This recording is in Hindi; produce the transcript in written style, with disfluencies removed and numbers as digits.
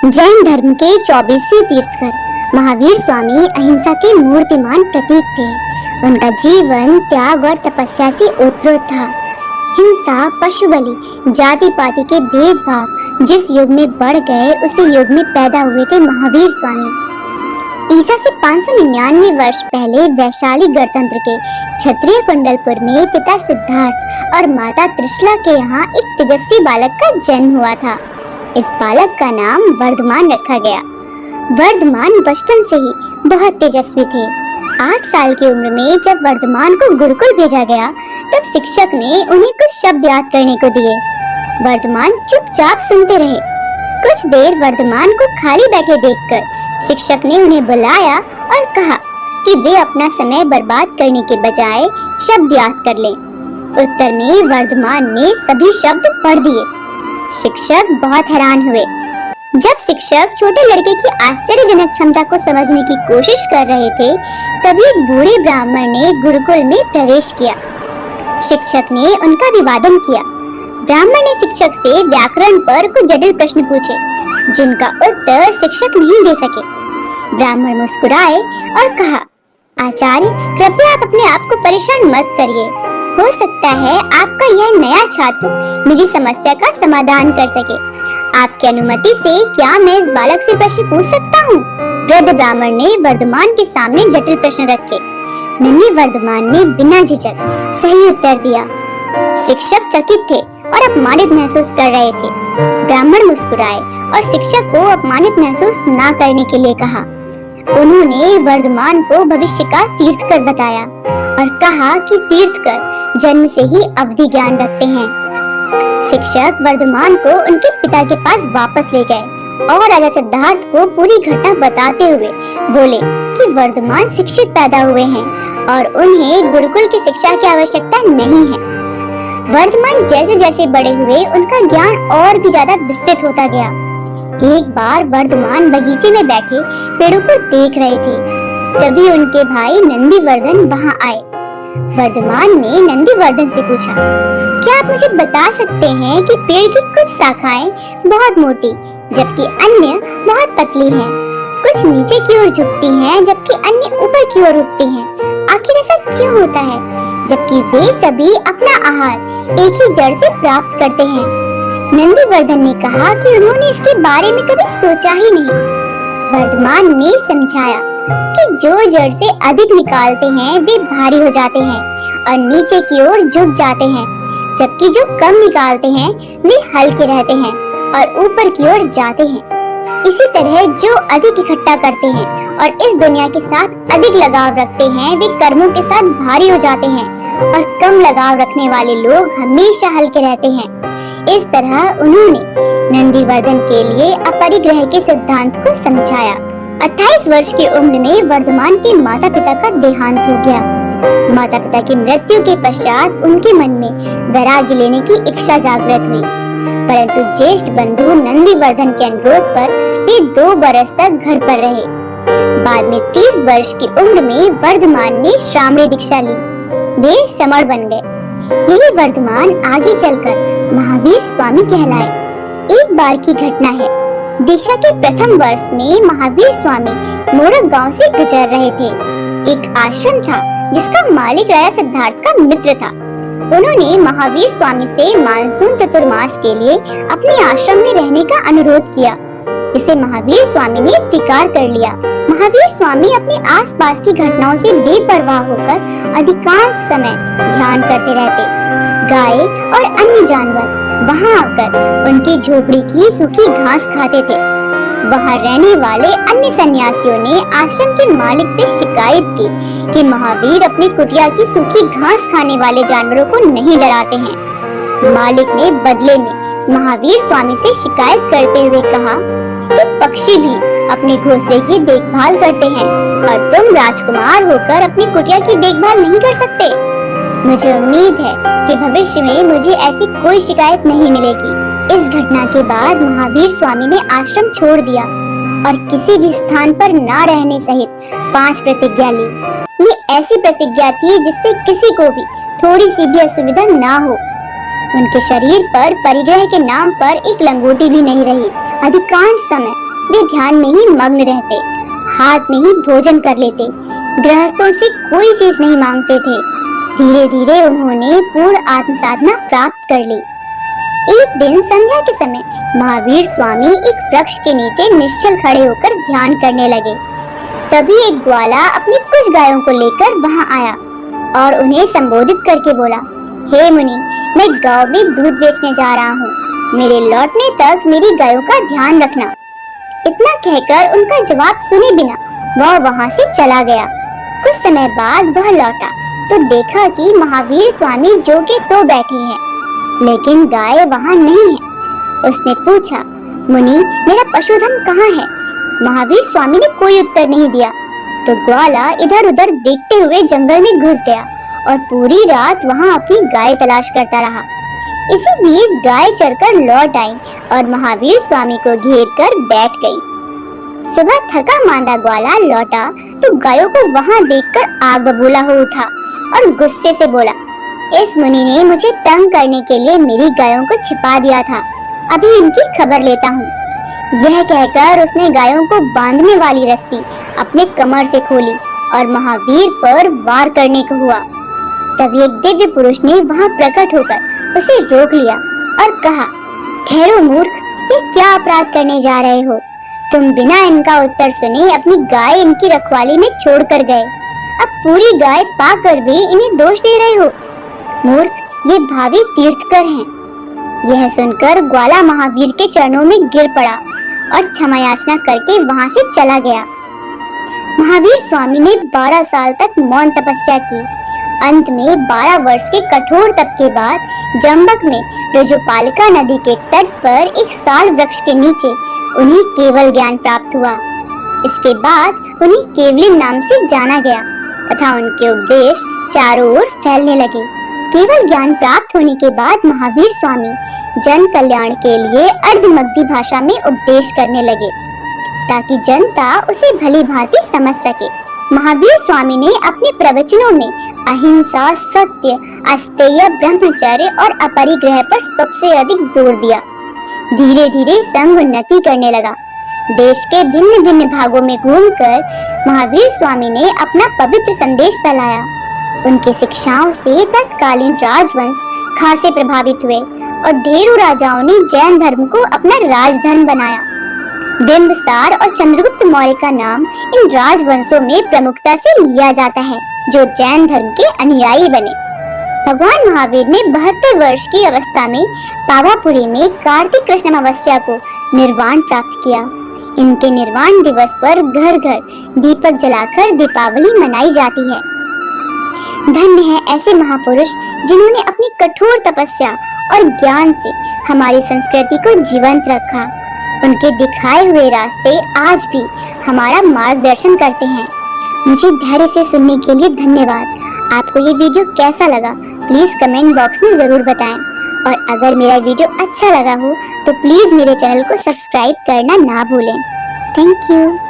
जैन धर्म के 24वें तीर्थकर महावीर स्वामी अहिंसा के मूर्तिमान प्रतीक थे। उनका जीवन त्याग और तपस्या से ओतप्रोत था। हिंसा, पशु बलि, जाति पाति के भेदभाव जिस युग में बढ़ गए उसी युग में पैदा हुए थे महावीर स्वामी। ईसा से 599 वर्ष पहले वैशाली गणतंत्र के क्षत्रिय कुंडलपुर में पिता सिद्धार्थ और माता त्रिशला के यहाँ एक तेजस्वी बालक का जन्म हुआ था। इस बालक का नाम वर्धमान रखा गया। वर्धमान बचपन से ही बहुत तेजस्वी थे। 8 साल की उम्र में जब वर्धमान को गुरुकुल भेजा गया तब शिक्षक ने उन्हें कुछ शब्द याद करने को दिए। वर्धमान चुपचाप सुनते रहे। कुछ देर वर्धमान को खाली बैठे देखकर शिक्षक ने उन्हें बुलाया और कहा कि वे अपना समय बर्बाद करने के बजाय शब्द याद कर लें। उत्तर में वर्धमान ने सभी शब्द पढ़ दिए। शिक्षक बहुत हैरान हुए। जब शिक्षक छोटे लड़के की आश्चर्यजनक क्षमता को समझने की कोशिश कर रहे थे तभी एक बूढ़े ब्राह्मण ने गुरुकुल में प्रवेश किया। शिक्षक ने उनका अभिवादन किया। ब्राह्मण ने शिक्षक से व्याकरण पर कुछ जटिल प्रश्न पूछे जिनका उत्तर शिक्षक नहीं दे सके। ब्राह्मण मुस्कुराए और कहा, आचार्य कृपया आप अपने आप को परेशान मत करिए। हो सकता है आपका यह नया छात्र मेरी समस्या का समाधान कर सके। आपकी अनुमति से क्या मैं इस बालक से प्रश्न पूछ सकता हूँ? वृद्ध ब्राह्मण ने वर्धमान के सामने जटिल प्रश्न रखे। नन्हे वर्धमान ने बिना झिझक सही उत्तर दिया। शिक्षक चकित थे और अपमानित महसूस कर रहे थे। ब्राह्मण मुस्कुराए और शिक्षक को अपमानित महसूस न करने के लिए कहा। उन्होंने वर्धमान को भविष्य का तीर्थकर बताया और कहा कि तीर्थकर जन्म से ही अवधि ज्ञान रखते हैं। शिक्षक वर्धमान को उनके पिता के पास वापस ले गए और राजा सिद्धार्थ को पूरी घटना बताते हुए बोले कि वर्धमान शिक्षित पैदा हुए हैं और उन्हें गुरुकुल की शिक्षा की आवश्यकता नहीं है। वर्धमान जैसे जैसे बड़े हुए उनका ज्ञान और भी ज्यादा विस्तृत होता गया। एक बार वर्धमान बगीचे में बैठे पेड़ों को देख रहे थे। तभी उनके भाई नंदीवर्धन वहां आए। वर्धमान ने नंदीवर्धन से पूछा, क्या आप मुझे बता सकते हैं कि पेड़ की कुछ शाखाएं बहुत मोटी जबकि अन्य बहुत पतली हैं, कुछ नीचे की ओर झुकती हैं जबकि अन्य ऊपर की ओर उठती हैं। आखिर ऐसा क्यों होता है जबकि वे सभी अपना आहार एक ही जड़ से प्राप्त करते हैं? नंदीवर्धन ने कहा कि उन्होंने इसके बारे में कभी सोचा ही नहीं। वर्धमान ने समझाया कि जो जड़ से अधिक निकालते हैं वे भारी हो जाते हैं और नीचे की ओर झुक जाते हैं, जबकि जो कम निकालते हैं वे हल्के रहते हैं और ऊपर की ओर जाते हैं। इसी तरह जो अधिक इकट्ठा करते हैं और इस दुनिया के साथ अधिक लगाव रखते हैं वे कर्मों के साथ भारी हो जाते हैं और कम लगाव रखने वाले लोग हमेशा हल्के रहते हैं। इस तरह उन्होंने नंदीवर्धन के लिए अपरिग्रह के सिद्धांत को समझाया। 28 वर्ष की उम्र में वर्धमान के माता पिता का देहांत हो गया। माता पिता की मृत्यु के पश्चात उनके मन में वैराग्य लेने की इच्छा जागृत हुई, परंतु ज्येष्ठ बंधु नंदीवर्धन के अनुरोध पर वे 2 बरस तक घर पर रहे। बाद में 30 वर्ष की उम्र में वर्धमान ने श्रामणी दीक्षा ली। वे समण बन गए। यही वर्धमान आगे चलकर महावीर स्वामी कहलाए। एक बार की घटना है। दीक्षा के प्रथम वर्ष में महावीर स्वामी मोरक गांव से गुजर रहे थे। एक आश्रम था जिसका मालिक राजा सिद्धार्थ का मित्र था। उन्होंने महावीर स्वामी से मानसून चतुर्मास के लिए अपने आश्रम में रहने का अनुरोध किया। इसे महावीर स्वामी ने स्वीकार कर लिया। महावीर स्वामी अपने आसपास की घटनाओं से बेपरवाह होकर अधिकांश समय ध्यान करते रहते। गाय और अन्य जानवर वहां आकर उनकी झोपड़ी की सूखी घास खाते थे। वहां रहने वाले अन्य सन्यासियों ने आश्रम के मालिक से शिकायत की कि महावीर अपनी कुटिया की सूखी घास खाने वाले जानवरों को नहीं डराते हैं। मालिक ने बदले में महावीर स्वामी से शिकायत करते हुए कहा कि पक्षी भी अपने घोंसले की देखभाल करते हैं और तुम राजकुमार होकर अपनी कुटिया की देखभाल नहीं कर सकते। मुझे उम्मीद है कि भविष्य में मुझे ऐसी कोई शिकायत नहीं मिलेगी। इस घटना के बाद महावीर स्वामी ने आश्रम छोड़ दिया और किसी भी स्थान पर न रहने सहित 5 प्रतिज्ञा ली। ये ऐसी प्रतिज्ञा थी जिससे किसी को भी थोड़ी सी भी असुविधा न हो। उनके शरीर पर परिग्रह के नाम पर एक लंगोटी भी नहीं रही। अधिकांश समय वे ध्यान में ही मग्न रहते, हाथ में ही भोजन कर लेते, गृहस्थों से कोई चीज नहीं मांगते थे। धीरे धीरे उन्होंने पूर्ण आत्म साधना प्राप्त कर ली। एक दिन संध्या के समय महावीर स्वामी एक वृक्ष के नीचे निश्चल खड़े होकर ध्यान करने लगे। तभी एक ग्वाला अपनी कुछ गायों को लेकर वहां आया और उन्हें संबोधित करके बोला, हे मुनि, मैं गांव में दूध बेचने जा रहा हूँ, मेरे लौटने तक मेरी गायों का ध्यान रखना। इतना कहकर उनका जवाब सुने बिना वह वहां से चला गया। कुछ समय बाद वह लौटा तो देखा कि महावीर स्वामी जो के तो बैठे हैं, लेकिन गाय वहां नहीं है। उसने पूछा, मुनि, मेरा पशुधन कहाँ है? महावीर स्वामी ने कोई उत्तर नहीं दिया तो ग्वाला इधर उधर देखते हुए जंगल में घुस गया और पूरी रात वहां अपनी गाय तलाश करता रहा। इसी बीच गाय चरकर लौट आई और महावीर स्वामी को घेर कर बैठ गई। सुबह थका मांदा ग्वाला लौटा तो गायों को वहां देखकर आग बबूला हो उठा और गुस्से से बोला, इस मुनि ने मुझे तंग करने के लिए मेरी गायों को छिपा दिया था, अभी इनकी खबर लेता हूँ। यह कहकर उसने गायों को बांधने वाली रस्सी अपने कमर से खोली और महावीर पर वार करने को हुआ। तभी एक दिव्य पुरुष ने वहां प्रकट होकर उसे रोक लिया और कहा, ठहरो मूर्ख, ये क्या अपराध करने जा रहे हो? तुम बिना इनका उत्तर सुने अपनी गाय इनकी रखवाली में छोड़कर गए, अब पूरी गाय पाकर भी इन्हें दोष दे रहे हो। मूर्ख, ये भावी तीर्थकर हैं। यह सुनकर ग्वाला महावीर के चरणों में गिर पड़ा और क्षमा याचना करके वहां से चला गया। महावीर स्वामी ने 12 साल तक मौन तपस्या की। अंत में 12 वर्ष के कठोर तप के बाद जंबक में रजोपालिका नदी के तट पर एक साल वृक्ष के नीचे उन्हें केवल ज्ञान प्राप्त हुआ। इसके बाद उन्हें केवली नाम से जाना गया तथा उनके उपदेश चारों ओर फैलने लगे। केवल ज्ञान प्राप्त होने के बाद महावीर स्वामी जन कल्याण के लिए अर्धमगधी भाषा में उपदेश करने लगे ताकि जनता उसे भली भांति समझ सके। महावीर स्वामी ने अपने प्रवचनों में अहिंसा, सत्य, अस्तेय, ब्रह्मचर्य और अपरिग्रह पर सबसे अधिक जोर दिया। धीरे धीरे संघ उन्नति करने लगा। देश के भिन्न भिन्न भागों में घूमकर महावीर स्वामी ने अपना पवित्र संदेश फैलाया। उनकी शिक्षाओं से तत्कालीन राजवंश खासे प्रभावित हुए और ढेरों राजाओं ने जैन धर्म को अपना राजधर्म बनाया। बिंबिसार और चंद्रगुप्त मौर्य का नाम इन राजवंशों में प्रमुखता से लिया जाता है, जो जैन धर्म के अनुयायी बने। भगवान महावीर ने 72 वर्ष की अवस्था में पावापुरी में कार्तिक कृष्ण अमावस्या को निर्वाण प्राप्त किया। इनके निर्वाण दिवस पर घर घर दीपक जलाकर दीपावली मनाई जाती है। धन्य है ऐसे महापुरुष जिन्होंने अपनी कठोर तपस्या और ज्ञान से हमारी संस्कृति को जीवंत रखा। उनके दिखाए हुए रास्ते आज भी हमारा मार्गदर्शन करते हैं। मुझे धैर्य से सुनने के लिए धन्यवाद। आपको ये वीडियो कैसा लगा प्लीज कमेंट बॉक्स में जरूर बताएं और अगर मेरा वीडियो अच्छा लगा हो तो प्लीज मेरे चैनल को सब्सक्राइब करना ना भूलें। Thank you.